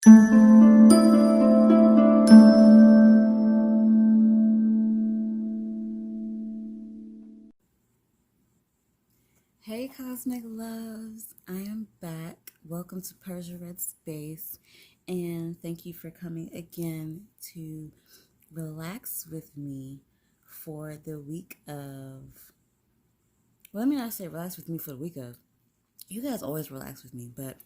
Hey Cosmic Loves, I am back. Welcome to Persia Red Space, and thank you for coming again to relax with me for the week of. Well, let me not say relax with me for the week of. You guys always relax with me, but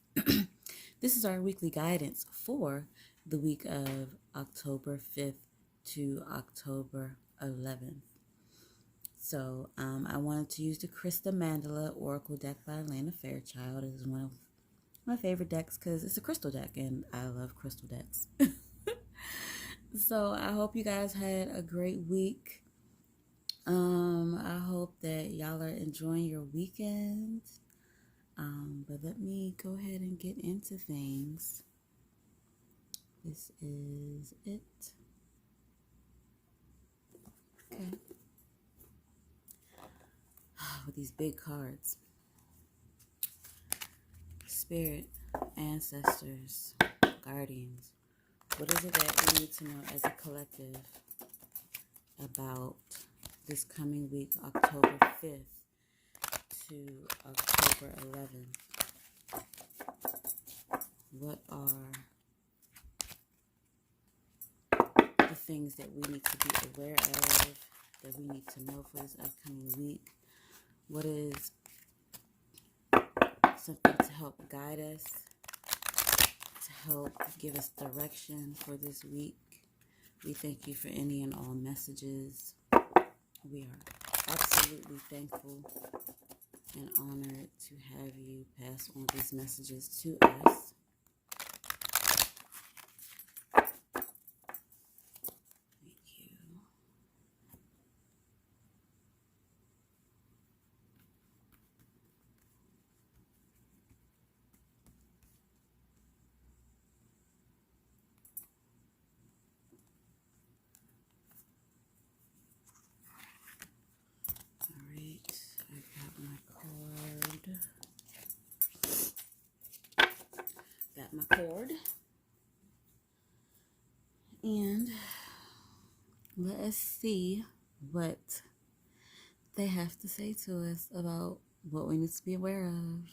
this is our weekly guidance for the week of October 5th to October 11th. So I wanted to use the Krista Mandala Oracle deck by Elena Fairchild. It is one of my favorite decks because it's a crystal deck and I love crystal decks. So I hope you guys had a great week. I hope that y'all are enjoying your weekend. But let me go ahead and get into things. This is it. Okay. With these big cards. Spirit, ancestors, guardians. What is it that we need to know as a collective about this coming week, October 5th to October 11th? What are the things that we need to be aware of, that we need to know for this upcoming week? What is something to help guide us, to help give us direction for this week? We thank you for any and all messages. We are absolutely thankful and honored to have you pass on these messages to us. My cord, and let us see what they have to say to us about what we need to be aware of.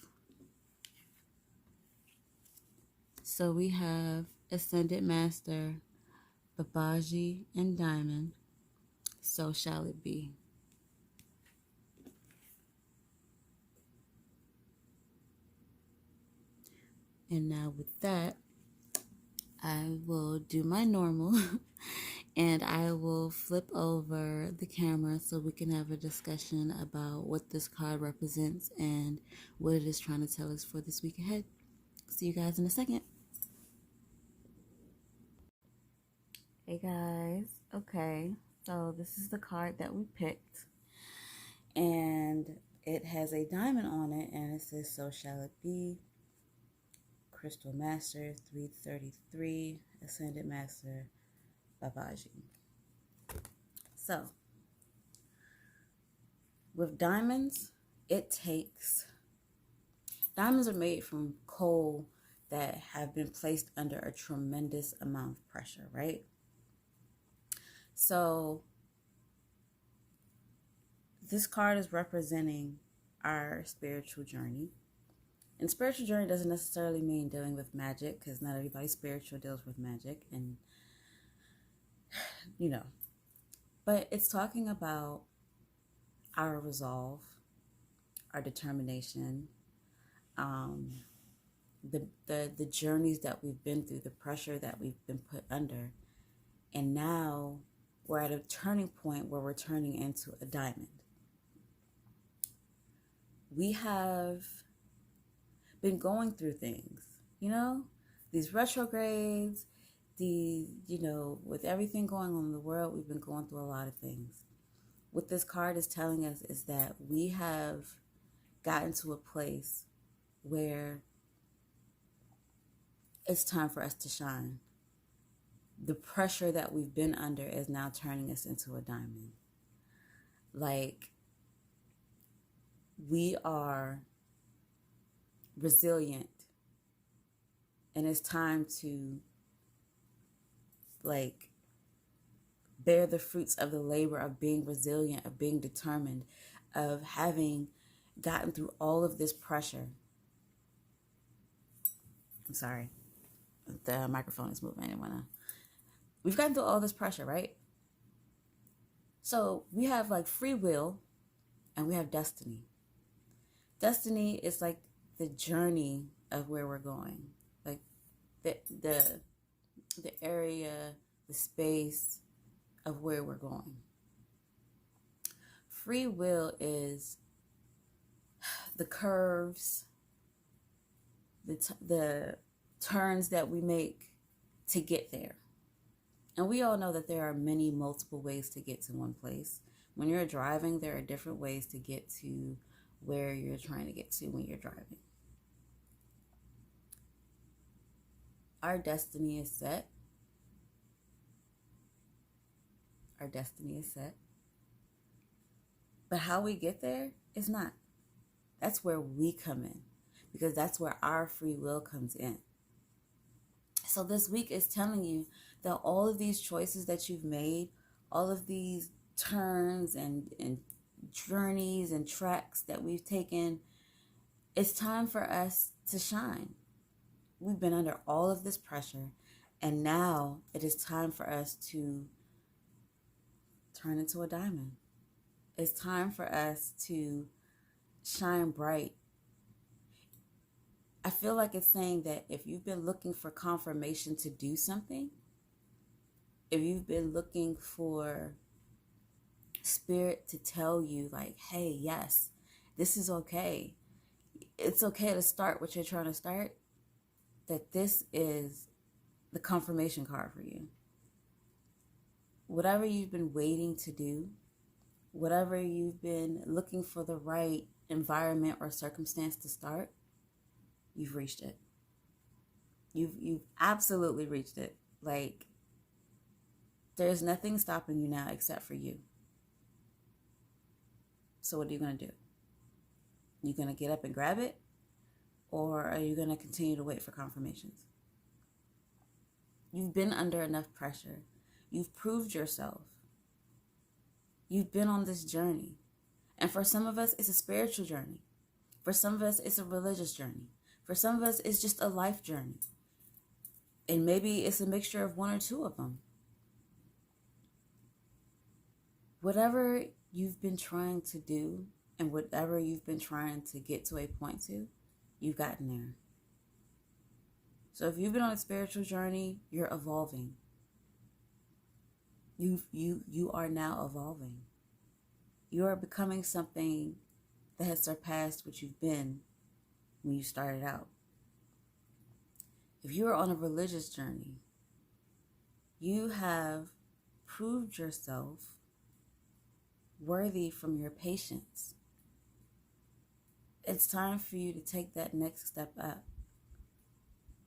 So we have Ascended Master, Babaji, and Diamond. So shall it be. And now with that, I will do my normal and I will flip over the camera so we can have a discussion about what this card represents and what it is trying to tell us for this week ahead. See you guys in a second. Hey guys, okay, so this is the card that we picked, and it has a diamond on it, and it says, so shall it be. Crystal Master, 333, Ascended Master, Babaji. So, with diamonds, diamonds are made from coal that have been placed under a tremendous amount of pressure, right? So, this card is representing our spiritual journey. And spiritual journey doesn't necessarily mean dealing with magic, because not everybody spiritual deals with magic, and but it's talking about our resolve, our determination, the journeys that we've been through, the pressure that we've been put under, and now we're at a turning point where we're turning into a diamond. We have been going through things, these retrogrades, with everything going on in the world, we've been going through a lot of things. What this card is telling us is that we have gotten to a place where it's time for us to shine. The pressure that we've been under is now turning us into a diamond. Like, we are resilient And it's time to like bear the fruits of the labor of being resilient, of being determined, of having gotten through all of this pressure. I'm sorry, the microphone is moving. I didn't wanna. We've gotten through all this pressure, right? So we have like free will and we have destiny. Destiny is like the journey of where we're going, like the area, the space of where we're going. Free will is the curves, the turns that we make to get there. And we all know that there are many multiple ways to get to one place. When you're driving, there are different ways to get to where you're trying to get to when you're driving. Our destiny is set. Our destiny is set. But how we get there is not. That's where we come in, because that's where our free will comes in. So this week is telling you that all of these choices that you've made, all of these turns and journeys and tracks that we've taken, it's time for us to shine. We've been under all of this pressure, and now it is time for us to turn into a diamond. It's time for us to shine bright. I feel like it's saying that if you've been looking for confirmation to do something, if you've been looking for spirit to tell you like, hey, yes, this is okay. It's okay to start what you're trying to start, that this is the confirmation card for you. Whatever you've been waiting to do, whatever you've been looking for the right environment or circumstance to start, you've reached it. You've absolutely reached it. Like, there's nothing stopping you now except for you. So what are you going to do? You going to get up and grab it? Or are you going to continue to wait for confirmations? You've been under enough pressure. You've proved yourself. You've been on this journey. And for some of us, it's a spiritual journey. For some of us, it's a religious journey. For some of us, it's just a life journey. And maybe it's a mixture of one or two of them. Whatever you've been trying to do and whatever you've been trying to get to a point to, you've gotten there. So if you've been on a spiritual journey, you're evolving. You are now evolving. You are becoming something that has surpassed what you've been when you started out. If you are on a religious journey, you have proved yourself worthy from your patience. It's time for you to take that next step up.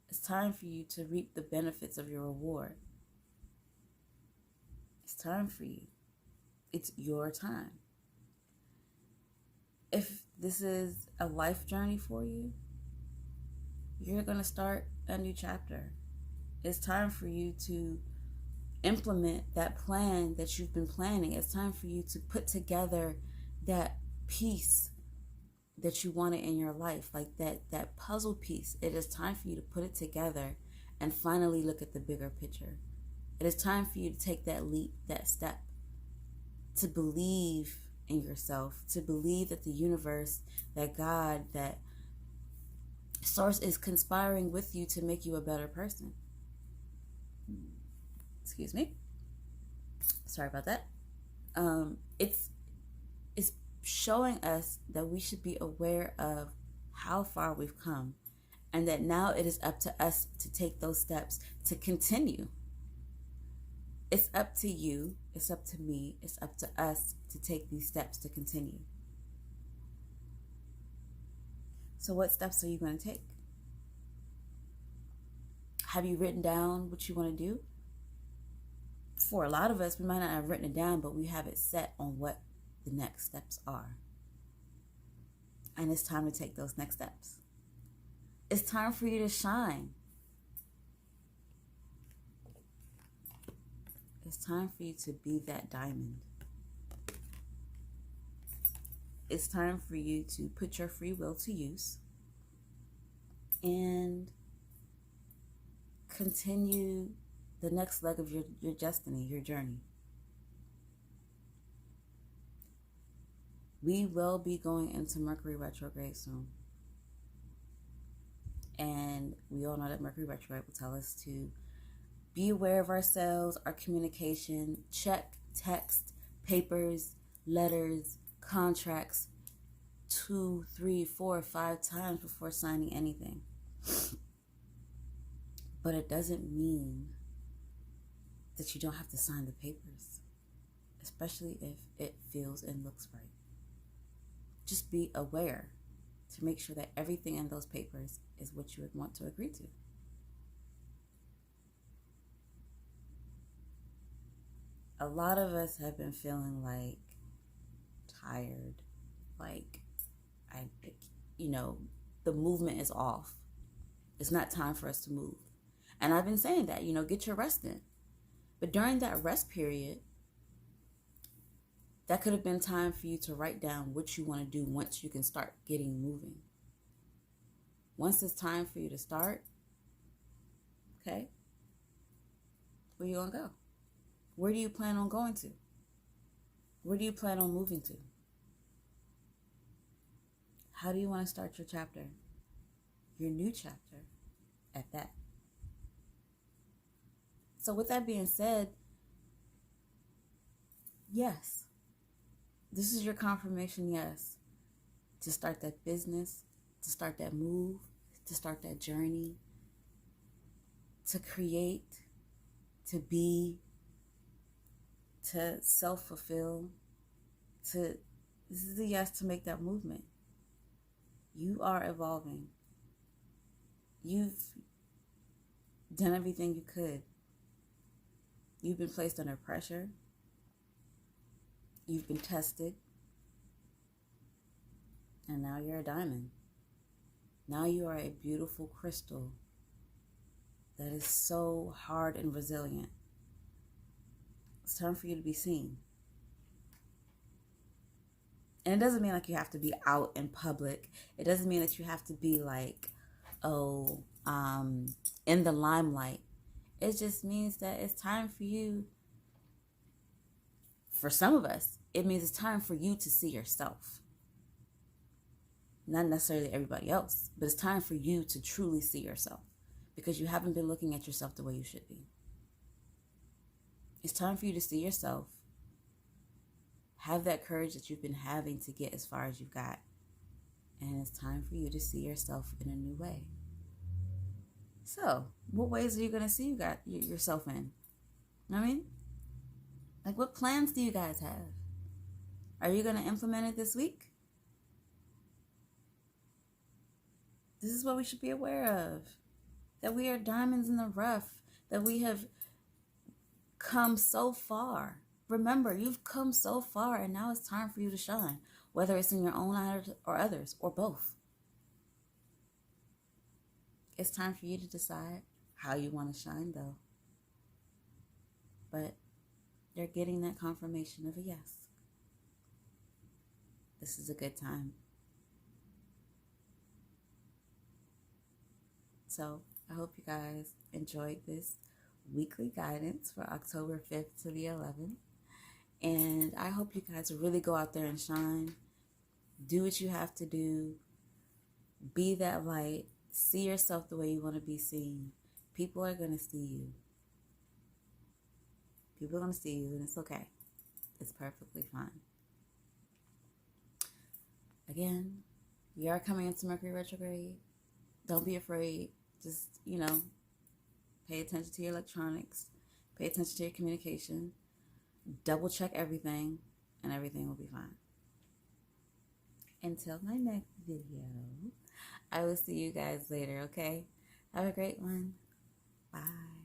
It's time for you to reap the benefits of your reward. It's time for you. It's your time. If this is a life journey for you, you're going to start a new chapter. It's time for you to implement that plan that you've been planning. It's time for you to put together that piece that you wanted in your life, like that puzzle piece. It is time for you to put it together and finally look at the bigger picture. It is time for you to take that leap, that step, to believe in yourself, to believe that the universe, that God, that source is conspiring with you to make you a better person. Excuse me. Sorry about that. It's showing us that we should be aware of how far we've come, and that now it is up to us to take those steps to continue. It's up to you, it's up to me, it's up to us to take these steps to continue. So what steps are you going to take? Have you written down what you want to do? For a lot of us, we might not have written it down, but we have it set on what the next steps are. And it's time to take those next steps. It's time for you to shine. It's time for you to be that diamond. It's time for you to put your free will to use and continue the next leg of your destiny, your journey. We will be going into Mercury retrograde soon. And we all know that Mercury retrograde will tell us to be aware of ourselves, our communication, check text, papers, letters, contracts 2, 3, 4, 5 times before signing anything. But it doesn't mean that you don't have to sign the papers, especially if it feels and looks right. Just be aware to make sure that everything in those papers is what you would want to agree to. A lot of us have been feeling like tired, like the movement is off. It's not time for us to move. And I've been saying that, get your rest in. But during that rest period, that could have been time for you to write down what you want to do once you can start getting moving. Once it's time for you to start, okay, where you going to go? Where do you plan on going to? Where do you plan on moving to? How do you want to start your chapter? Your new chapter at that. So with that being said, yes, this is your confirmation, yes, to start that business, to start that move, to start that journey, to create, to be, to self-fulfill, this is a yes to make that movement. You are evolving. You've done everything you could. You've been placed under pressure. You've been tested. And now you're a diamond. Now you are a beautiful crystal that is so hard and resilient. It's time for you to be seen. And it doesn't mean like you have to be out in public. It doesn't mean that you have to be like, in the limelight. It just means that it's time for you. For some of us, it means it's time for you to see yourself. Not necessarily everybody else, but it's time for you to truly see yourself because you haven't been looking at yourself the way you should be. It's time for you to see yourself. Have that courage that you've been having to get as far as you've got. And it's time for you to see yourself in a new way. So, what ways are you going to see yourself in? You know what I mean? Like, what plans do you guys have? Are you going to implement it this week? This is what we should be aware of. That we are diamonds in the rough. That we have come so far. Remember, you've come so far and now it's time for you to shine. Whether it's in your own eyes or others, or both. It's time for you to decide how you want to shine, though. But you're getting that confirmation of a yes. This is a good time. So I hope you guys enjoyed this weekly guidance for October 5th to the 11th. And I hope you guys really go out there and shine. Do what you have to do. Be that light. See yourself the way you want to be seen. People are going to see you. People are going to see you, and it's okay. It's perfectly fine. Again, we are coming into Mercury retrograde. Don't be afraid. Just, pay attention to your electronics. Pay attention to your communication. Double check everything, and everything will be fine. Until my next video, I will see you guys later, okay? Have a great one. Bye.